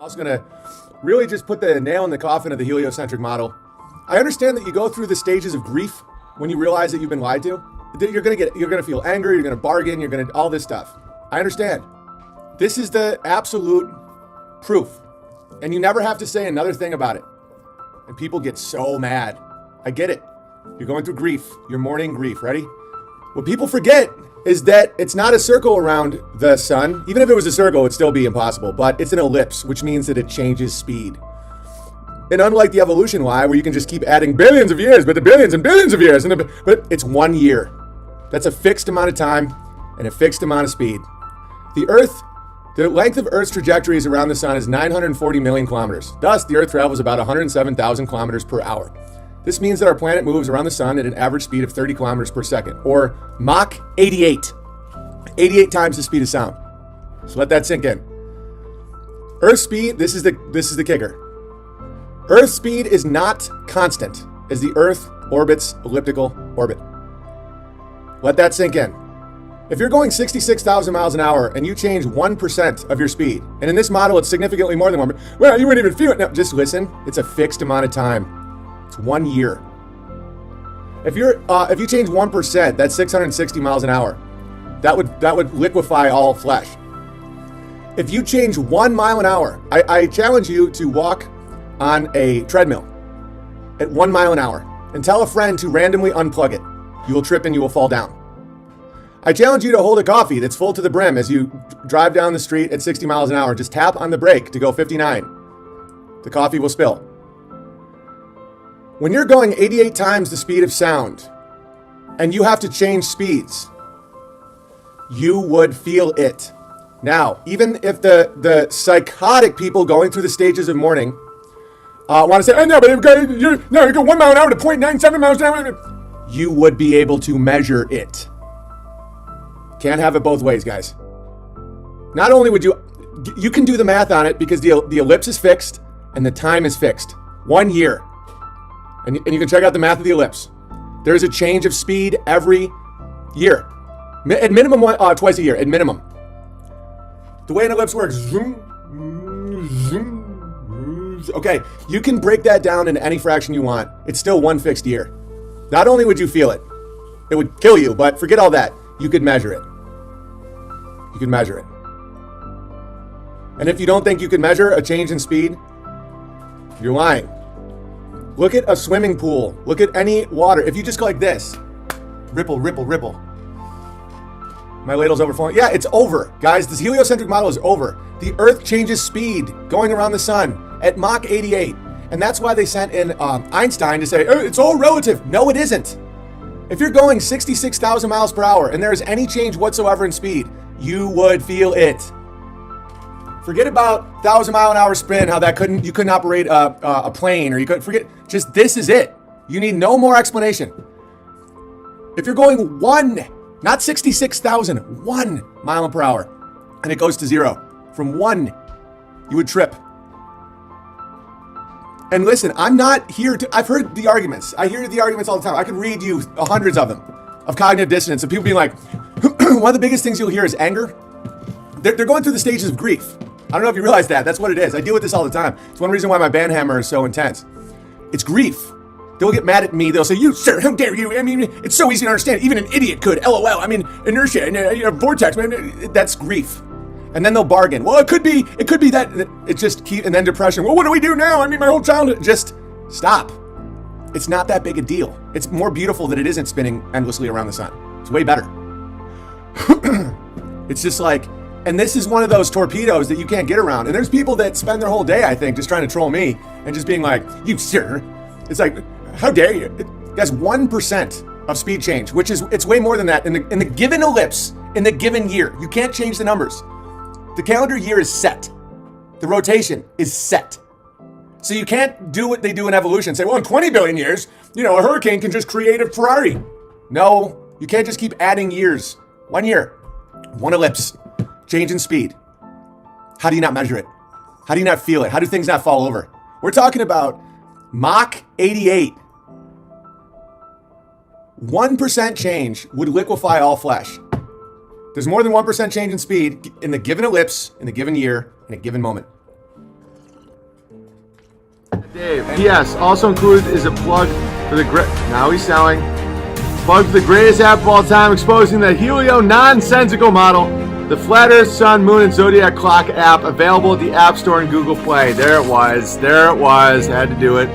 I'm also going to really just put the nail in the coffin of the heliocentric model. I understand that you go through the stages of grief when you realize that you've been lied to. You're going to feel angry, you're going to bargain, you're going to all this stuff. I understand. This is the absolute proof. And you never have to say another thing about it. And people get so mad. I get it. You're going through grief. You're mourning grief. Ready? What people forget is that it's not a circle around the sun. Even if it was a circle, it'd still be impossible. But it's an ellipse, which means that it changes speed. And unlike the evolution lie, where you can just keep adding billions of years, but the billions and billions of years, but it's 1 year. That's a fixed amount of time and a fixed amount of speed. The length of Earth's trajectory around the sun is 940 million kilometers. Thus, the Earth travels about 107,000 kilometers per hour. This means that our planet moves around the sun at an average speed of 30 kilometers per second, or Mach 88. 88 times the speed of sound. So let that sink in. Earth speed, this is the kicker. Earth speed is not constant as the Earth orbits elliptical orbit. Let that sink in. If you're going 66,000 miles an hour and you change 1% of your speed, and in this model it's significantly more than 1%, well, you wouldn't even feel it. No, just listen. It's a fixed amount of time. It's 1 year. If you change 1%, that's 660 miles an hour. That would liquefy all flesh. If you change 1 mile an hour, I challenge you to walk on a treadmill at 1 mile an hour and tell a friend to randomly unplug it. You will trip and you will fall down. I challenge you to hold a coffee that's full to the brim as you drive down the street at 60 miles an hour. Just tap on the brake to go 59. The coffee will spill. When you're going 88 times the speed of sound and you have to change speeds, you would feel it. Now, even if the psychotic people going through the stages of mourning want to say, oh, no, but you go 1 mile an hour to 0.97 miles an hour, you would be able to measure it. Can't have it both ways, guys. Not only would you can do the math on it because the ellipse is fixed and the time is fixed. 1 year. And you can check out the math of the ellipse. There is a change of speed every year. At minimum, twice a year, at minimum. The way an ellipse works, zoom, zoom, okay, you can break that down into any fraction you want. It's still one fixed year. Not only would you feel it, it would kill you, but forget all that. You could measure it. You could measure it. And if you don't think you can measure a change in speed, you're lying. Look at a swimming pool. Look at any water. If you just go like this, ripple, ripple, ripple. My ladle's overflowing. Yeah, it's over. Guys, this heliocentric model is over. The Earth changes speed going around the sun at Mach 88. And that's why they sent in Einstein to say, oh, it's all relative. No, it isn't. If you're going 66,000 miles per hour and there's any change whatsoever in speed, you would feel it. Forget about 1,000 mile an hour spin, how you couldn't operate a plane, or you couldn't forget. Just this is it. You need no more explanation. If you're going 1, not 66,000, 1 mile per hour, and it goes to 0, from 1, you would trip. And listen, I'm not here I've heard the arguments. I hear the arguments all the time. I could read you hundreds of them, of cognitive dissonance, of people being like, one of the biggest things you'll hear is anger. They're going through the stages of grief. I don't know if you realize that. That's what it is. I deal with this all the time. It's one reason why my band hammer is so intense. It's grief. They'll get mad at me. They'll say, you, sir, how dare you? I mean, it's so easy to understand. Even an idiot could. LOL. I mean, inertia and vortex. Man, that's grief. And then they'll bargain. Well, it could be that. It just and then depression. Well, what do we do now? I mean, my whole childhood. Just stop. It's not that big a deal. It's more beautiful that it isn't spinning endlessly around the sun. It's way better. It's just like, and this is one of those torpedoes that you can't get around. And there's people that spend their whole day, I think, just trying to troll me and just being like, you sir. It's like, how dare you? That's 1% of speed change, which is, it's way more than that in the given ellipse, in the given year. You can't change the numbers. The calendar year is set. The rotation is set. So you can't do what they do in evolution. Say, well, in 20 billion years, a hurricane can just create a Ferrari. No, you can't just keep adding years. 1 year, 1 ellipse, change in speed. How do you not measure it? How do you not feel it? How do things not fall over? We're talking about Mach 88. 1% change would liquefy all flesh. There's more than 1% change in speed in the given ellipse, in the given year, in a given moment. Dave. P.S. Also included is a plug for the now he's selling. Plug for the greatest app of all time, exposing the heliononsensical model, the Flat Earth, Sun, Moon, and Zodiac Clock app, available at the App Store and Google Play. There it was. There it was. Had to do it.